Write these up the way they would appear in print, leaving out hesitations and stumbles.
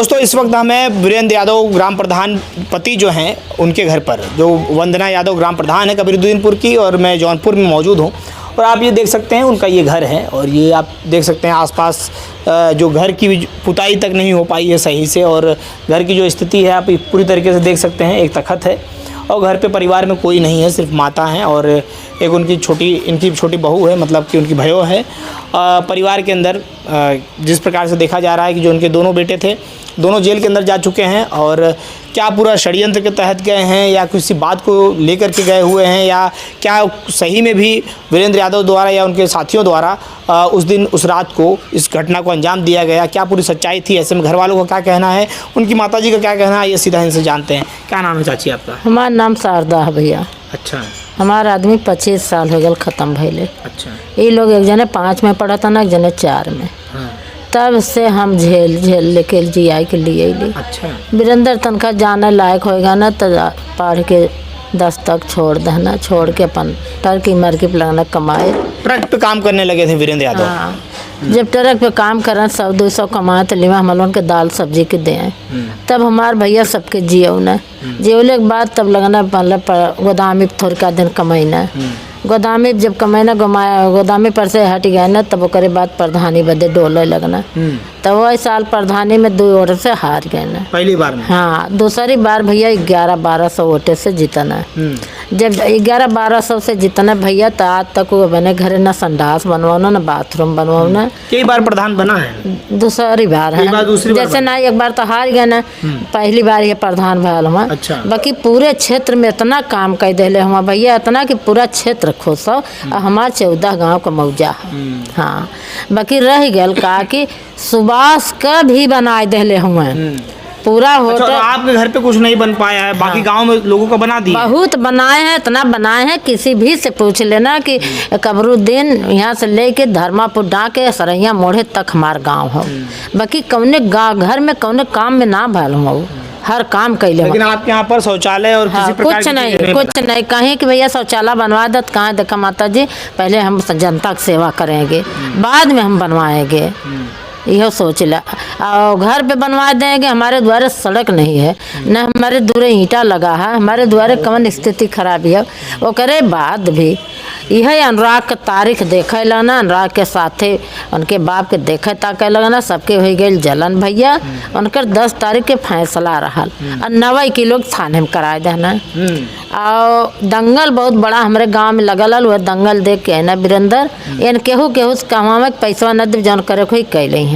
दोस्तों इस वक्त हम हैं वीरेंद्र यादव ग्राम प्रधान पति जो हैं उनके घर पर, जो वंदना यादव ग्राम प्रधान है कबीरुद्दीनपुर की, और मैं जौनपुर में मौजूद हूं। और आप ये देख सकते हैं उनका ये घर है, और ये आप देख सकते हैं आसपास जो घर की पुताई तक नहीं हो पाई है सही से, और घर की जो स्थिति है आप पूरी तरीके से देख सकते हैं। एक तखत है और घर पे परिवार में कोई नहीं है, सिर्फ माता हैं और एक इनकी छोटी बहू है, मतलब कि उनकी भयो है। परिवार के अंदर जिस प्रकार से देखा जा रहा है कि जो उनके दोनों बेटे थे दोनों जेल के अंदर जा चुके हैं, और क्या पूरा षड्यंत्र के तहत गए हैं या किसी बात को लेकर के गए हुए हैं, या क्या सही में भी वीरेंद्र यादव द्वारा या उनके साथियों द्वारा उस दिन उस रात को इस घटना को अंजाम दिया गया, क्या पूरी सच्चाई थी। ऐसे में घर वालों का क्या कहना है, उनकी माताजी का क्या कहना है, ये सीधा इनसे जानते हैं। क्या नाम है चाची आपका? हमारा नाम शारदा है भैया। अच्छा। हमारा आदमी 25 साल हो गया ख़त्म भैले। अच्छा। ये लोग एक जने 5 में पढ़ा था ना, एक जने 4 में। हाँ। तब से हम झेल लेके GI के लिए ली। अच्छा। वीरेंद्र तनखा जाने लायक होएगा ना तो पढ़ के 10 तक छोड़ देना, छोड़ के अपन टर्की मरकी लगना कमाए। ट्रक पे काम करने लगे थे वीरेंद्र यादव? हाँ। जब ट्रक पे काम करें 100-200 कमाए तो लिवा हम लोगों के दाल सब्जी के दें। तब हमारे भैया सबके जियो न जियोले के बाद तब लगना मतलब गोदामी थोड़ का दिन कमाईना। गोदामी जब कमाईना गोदामी पर से हट गए ना, तब ओकरे बाद प्रधानी बदे डोले लगना। तब वही साल प्रधानी में 2 वोट से हार गए ना पहली बार में। हाँ, दूसरी बार भैया 1100-1200 वोटे से जीतना। जब 1100-1200 से जीतना भैया तो आज तक वो बने घरे ना संडास बनवाना ना बाथरूम बनवाना। कई बार प्रधान बना है? दूसरी बार है। जैसे ना एक बार तो हार गए ना, पहली बार ये प्रधान भयल हुआ। अच्छा। बाकी पूरे क्षेत्र में इतना काम कर दिले हुआ भैया, इतना कि पूरा क्षेत्र खुश हो। हमारे 14 गाँव का मौजा है। हाँ, बाकी रह गया का कि सुभाष का भी बनाए दिले हुए पूरा होटल। अच्छा, आपके घर पे कुछ नहीं बन पाया है? बाकी गांव में लोगों को बना दिया? बहुत बनाए हैं, इतना बनाए हैं किसी भी से पूछ लेना कि कबरुद्दीन यहाँ से लेके धर्मापुर डाके सरैया मोड़े तक हमार गांव हो। बाकी कौने घर में कौने काम में ना भल हो, हर काम कैले। लेकिन आपके यहाँ पर शौचालय और किसी प्रकार कुछ नहीं कहीं कि भैया शौचालय बनवा दे। कहाँ देखा माता जी, पहले हम जनता की सेवा करेंगे, बाद में हम बनवाएंगे, यह सोच ला। और घर पे बनवा देंगे। हमारे द्वारे सड़क नहीं है, न हमारे दूरे ईंटा लगा है, हमारे द्वारे कौन स्थिति खराब है। वो करे बाद भी यह अनुराग का तारीख देखे लाना, अनुराग के साथे उनके बाप के देखे ताके लगना, सबके हो गए जलन भैया। उनकर 10 तारीख के फैसला रहा और 9 की लोग थाने में कराए देना। और दंगल बहुत बड़ा हमारे गांव में लगल, वह दंगल देख के है ना वीरेंद्र इन केहू कमा में पैसा न दे जौन करे कोई कैले हैं।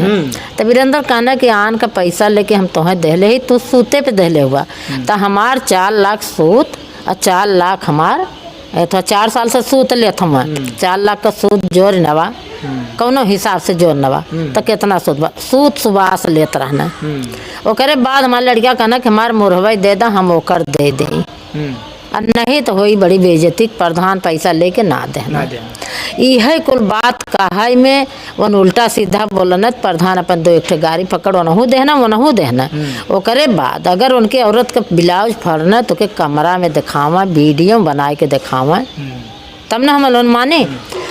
तो वीरेंद्र कहना कि आन का पैसा लेके हम तुम्हें दहले ही, तू सूते पे दहले हुआ। तो हमार 4 लाख सूत और 4 लाख हमार तो 4 साल से सूत लेत हम 4 लाख का सूत जोड़ नवा कौनो हिसाब से जोड़ नवा तो कितना सूत सुबास लेत रहना। ओकरे बाद हमारे लड़किया कहना कि हमार मुरहवाई दे दा, हम ओकर दे दें, और नहीं तो वही बड़ी बेइज्जती, प्रधान पैसा लेके ना देना। यह कुल बात कहा में वन उल्टा सीधा बोलना। प्रधान अपन 2 गाड़ी पकड़ वनहू देना। ओकरे बाद अगर उनके औरत का ब्लाउज फड़ना तो के कमरा में दिखावा, वीडियो बना के दिखावा, तब ना हम लोग माने।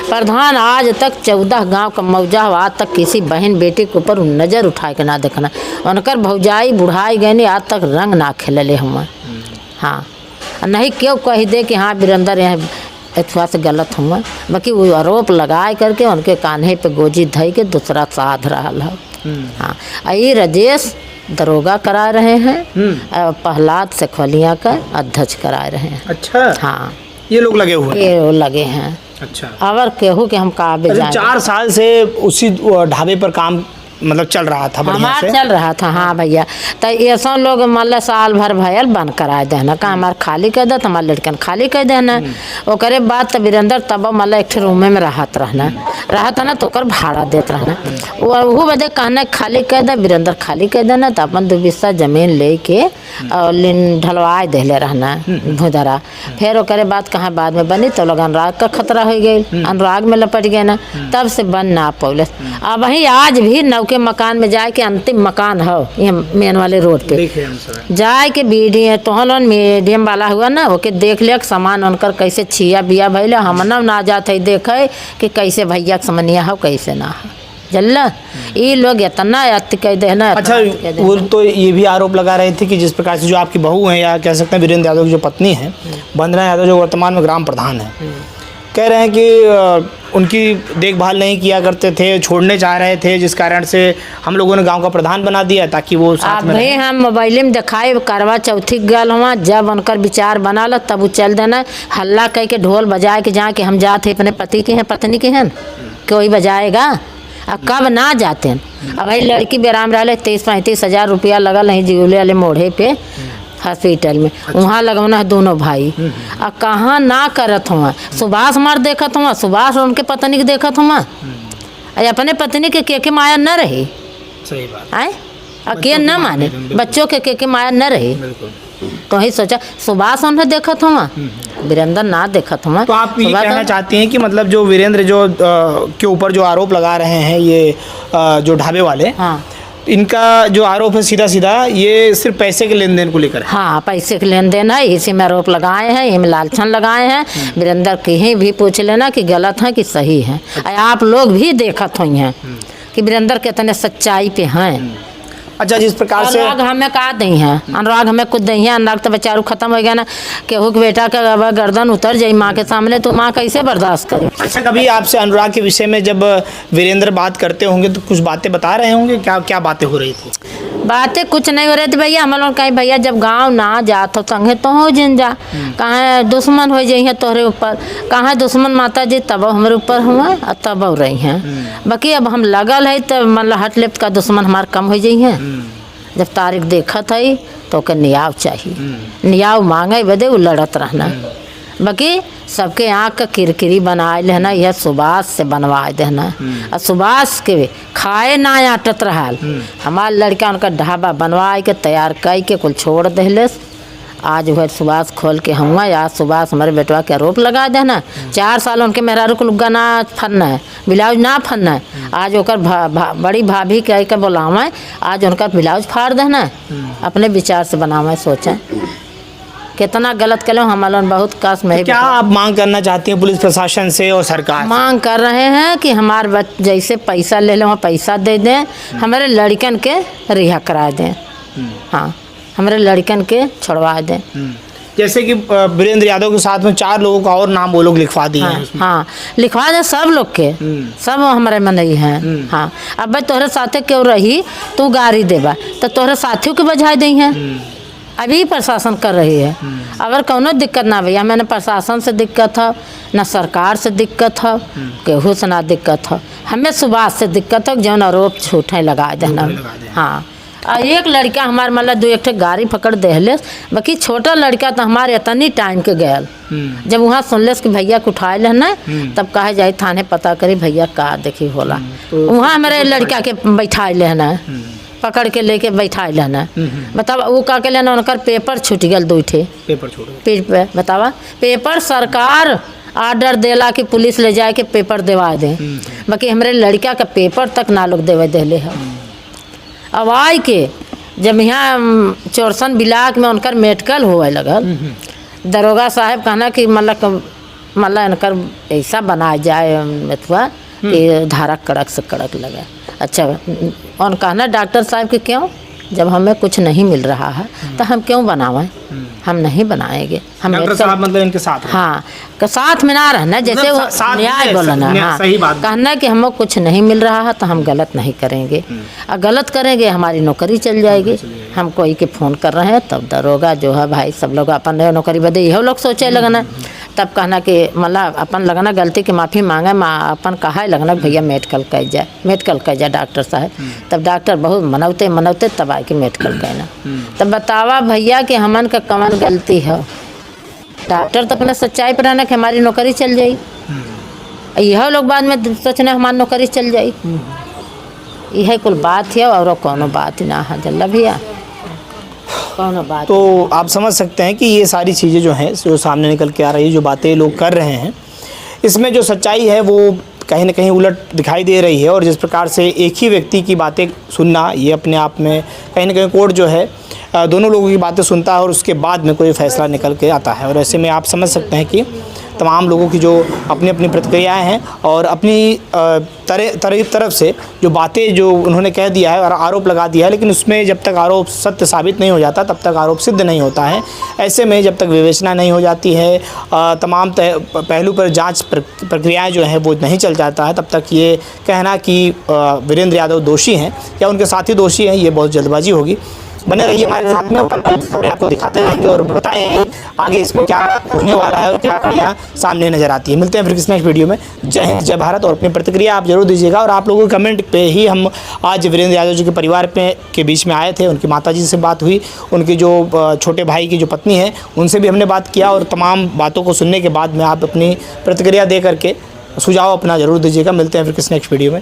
प्रधान आज तक 14 गांव का मौजा, आज तक किसी बहन बेटी के ऊपर नज़र उठा के ना देखना। उनकर भौजाई बुढ़ाई गए आज तक रंग ना खेलले हम। हाँ, नहीं क्यों कह दे कि हाँ वीरेंद्र यहाँ अथवा से गलत हुआ। बाकी वो आरोप लगाए करके उनके कान्हे पे गोजी धई के दूसरा साध रहा है। हाँ, ये राजेश दरोगा करा रहे हैं, प्रहलाद सेखवलिया का अध्यक्ष करा रहे हैं। अच्छा। हाँ, ये लोग लगे हुए हैं? ये लगे हैं। अच्छा। अगर केहू के हम काबे जाए। 4 साल से उसी ढाबे पर काम मतलब चल रहा था? हमारा चल रहा था। हाँ भैया, तो ऐसा लोग मतलब साल भर भयल बंद कराए देना का हमारे खाली कर दे, हमारे लड़कन खाली कर देना। ओकरे बाद तो वीरेंद्र तब मतलब एक रूम में रहत रहना तो ओकर भाड़ा देते रहना। वो बदे कहना खाली कर दे, वीरेंद्र खाली कर देना तो अपन 2 बिस्सा जमीन ले के और लिन ढलवाए देले रहना भुदरा। फिर ओकरे बाद कहाँ बाद में बनी तो लोग अनुराग का खतरा हो गई, अनुराग में लपट गए ना, तब से बन ना पौले। अब वही आज भी के मकान में जाए के अंतिम मकान हो ये मेन वाले रोड पे जाए के वीडियो तो मीडियम वाला हुआ ना, ओके देख लिया सामान उनकर कैसे छिया बिया भैया हम ना जाते देखे कि कैसे भैया समनिया हो कैसे ना हो। जल्ला ये लोग इतना अति कह दे ना। अच्छा, वो तो ये भी आरोप लगा रहे थे कि जिस प्रकार से जो आपकी बहू हैं या कह सकते हैं वीरेंद्र यादव की जो पत्नी है वंदना यादव, जो वर्तमान में ग्राम प्रधान है, कह रहे हैं कि उनकी देखभाल नहीं किया करते थे, छोड़ने चाह रहे थे, जिस कारण से हम लोगों ने गांव का प्रधान बना दिया ताकि वो साथ में भाई हम मोबाइल में दिखाए करवा चौथी गल हुआ, जब उनकर विचार बना लो तब वो चल देना हल्ला कह के ढोल बजाए के जहाँ कि हम जाते अपने पति के हैं पत्नी के हैं कोई बजाएगा। अब कब ना जाते हैं। अब भाई लड़की बेराम रहा 30-35 हज़ार रुपया लगल नहीं जिगुले वाले मोढ़े पे हॉस्पिटल में। वहाँ लगवाना है दोनों भाई। अब कहाँ ना करत हुआ। सुभाष मार देखत हुआ, सुभाष उनके पत्नी के देखत हुआ, अपने पत्नी के माया न रही। सही बात आए अकेले न माने, बच्चों के माया न रही। तो ही सोचा सुभाष उन्हें देखत हुआ, वीरेंद्र ना देखत हुआ। तो आप ये कहना चाहती हैं कि मतलब जो वीरेंद्र जो के ऊपर जो आरोप लगा रहे हैं ये जो ढाबे वाले, हाँ, इनका जो आरोप है सीधा सीधा ये सिर्फ पैसे के लेन देन को लेकर है। हाँ, पैसे के लेन देन है, इसी में आरोप लगाए हैं, इनमें लालछन लगाए हैं। वीरेंद्र कहीं भी पूछ लेना कि गलत है कि सही है। आप लोग भी देखत हुई हैं कि वीरेंद्र कितने सच्चाई पे हैं। अच्छा, जिस प्रकार से अनुराग हमें का दी है, अनुराग हमें कुछ दी है। अनुराग तो बेचारू खत्म हो गया ना, केहू के बेटा का अब गर्दन उतर जाये माँ के सामने तो माँ कैसे बर्दाश्त करे। अच्छा, कभी आपसे अनुराग के विषय में जब वीरेंद्र बात करते होंगे तो कुछ बातें बता रहे होंगे, क्या क्या बातें हो रही थी? बातें कुछ नहीं हो रही थी भैया। हम लोग कहीं भैया जब गांव ना जात हो संगे तो हो जिन जा, कहाँ दुश्मन हो जाइए तोहरे ऊपर, कहाँ दुश्मन माता जी तब हमारे ऊपर हुआ और तब हो रही हैं। बाकी अब हम लगल है तो मतलब हट लेप का दुश्मन हमारे कम हो जाइए। जब तारीख देखत है तो ओके नियाव चाहिए, नियाव मांगे बदे वो लड़त रहना। बाकी सबके आँख का किरकिरी बनाए लेना, यह सुभाष से बनवा देना। और सुभाष के खाए ना आटत रहा, हमार लड़का उनका ढाबा बनवाए के तैयार कर के कुल छोड़ दे। आज वह सुभाष खोल के हुआ, आज सुभाष हमारे बेटवा के आरोप लगा देना। 4 साल उनके मेहरारू को लुग्गा ना फनना है, ब्लाउज ना फनना है। आज ओकर बड़ी भाभी कह के बुलावा, आज उनका ब्लाउज फाड़ देना। अपने विचार से बनावा, सोचें कितना गलत करो। हम लोग बहुत कस में। क्या आप मांग करना चाहती हैं पुलिस प्रशासन से और सरकार? मांग कर रहे हैं कि हमारे जैसे पैसा ले लो पैसा दे दें, हमारे लड़कन के रिहा करा दें। हाँ, हमारे लड़कन के छुड़वा दें। जैसे कि वीरेंद्र यादव के साथ में 4 लोगों का और नाम वो लोग लिखवा दिए हैं। हाँ, लिखवा दें सब लोग के, सब हमारे में नहीं है। हाँ, अब भाई तोहरे साथे क्यों रही तू गाड़ी देवा तो तोहरे साथियों के बजाय दी हैं। अभी प्रशासन कर रही है। अगर कोनो दिक्कत ना भैया, मैंने प्रशासन से दिक्कत है ना सरकार से दिक्कत है, केहू से ना दिक्कत है, हमें सुभाष से दिक्कत है जौन आरोप झूठे लगा देना। हाँ, एक लड़का हमारे मतलब 2 गाड़ी पकड़ दे, बाकी छोटा लड़का तो हमारे इतनी टाइम के गया। जब वहाँ सुनलेस कि भैया को उठाए लेना तब कहे जाए थाने पता करी भैया का देखी होला। वहाँ हमारे लड़का के बैठाए लेना, पकड़ के लेके बैठा लेना। बतावा वो का के लेना, उनका पेपर छूट गया 2 पेपर छूट बतावा पेपर सरकार आर्डर देला कि पुलिस ले जाए के पेपर देवा दे, बाकी हमारे लड़का का पेपर तक ना लोग देवे देले है। अब आए के जब यहाँ चोरसन बिलाक में उनकर मेडिकल हुए लगल, दरोगा साहब कहना कि मतलब इनकर ऐसा बनाया जाए अथवा कि धारा कड़क से कड़क लगे। अच्छा, और कहना डॉक्टर साहब कि क्यों, जब हमें कुछ नहीं मिल रहा है तो हम क्यों बनावें, हम नहीं बनाएंगे। हम डॉक्टर साहब मतलब इनके साथ? हाँ, का साथ में ना रहना, जैसे वो न्याय बोलना। हाँ, सही बात कहना कि हमें कुछ नहीं मिल रहा है तो हम गलत नहीं करेंगे, और गलत करेंगे हमारी नौकरी चल जाएगी। हम कोई के फ़ोन कर रहे हैं तब दरोगा जो है भाई सब लोग अपन नौकरी बदे यह लोग सोचे लगना। तब कहना कि मतलब अपन लगना गलती की माफ़ी मांगे, अपन कहा लगना भैया मेडिकल कर जाए डॉक्टर साहब। तब डॉक्टर बहुत मनौते तब आके मेडिकल कहना। तब बतावा भैया कि हमन का कमन गलती है। डॉक्टर तो अपने सच्चाई पर रहना कि हमारी नौकरी चल जाई, यह लोग बाद में सोचना हमारी नौकरी चल जाई। यह कुल बात है और कोनो बात ना है जल्ला भैया, कोनो बात। तो आप समझ सकते हैं कि ये सारी चीज़ें जो हैं जो सामने निकल के आ रही है, जो बातें लोग कर रहे हैं, इसमें जो सच्चाई है वो कहीं ना कहीं उलट दिखाई दे रही है। और जिस प्रकार से एक ही व्यक्ति की बातें सुनना, ये अपने आप में कहीं ना कहीं कोर्ट जो है दोनों लोगों की बातें सुनता है और उसके बाद में कोई फैसला निकल के आता है। और ऐसे में आप समझ सकते हैं कि तमाम लोगों की जो अपनी अपनी प्रतिक्रियाएँ हैं और अपनी तरफ से जो बातें जो उन्होंने कह दिया है और आरोप लगा दिया है, लेकिन उसमें जब तक आरोप सत्य साबित नहीं हो जाता तब तक आरोप सिद्ध नहीं होता है। ऐसे में जब तक विवेचना नहीं हो जाती है, तमाम पहलू पर जांच प्रक्रियाएं जो हैं वो नहीं चल जाता है, तब तक ये कहना कि वीरेंद्र यादव दोषी हैं या उनके साथी दोषी हैं, ये बहुत जल्दबाजी होगी। बने रहिए हमारे साथ में, आपको दिखाते रहेंगे और बताएं आगे इसमें क्या होने वाला है और क्या यहाँ सामने नजर आती है। मिलते हैं फिर किसी नेक्स्ट वीडियो में। जय हिंद, जय भारत। और अपनी प्रतिक्रिया आप जरूर दीजिएगा। और आप लोगों के कमेंट पे ही हम आज वीरेंद्र यादव जी के परिवार के बीच में आए थे। उनकी माताजी से बात हुई, उनकी जो छोटे भाई की जो पत्नी है उनसे भी हमने बात किया और तमाम बातों को सुनने के बाद में आप अपनी प्रतिक्रिया दे करके सुझाव अपना जरूर दीजिएगा। मिलते हैं फिर किसी नेक्स्ट वीडियो में।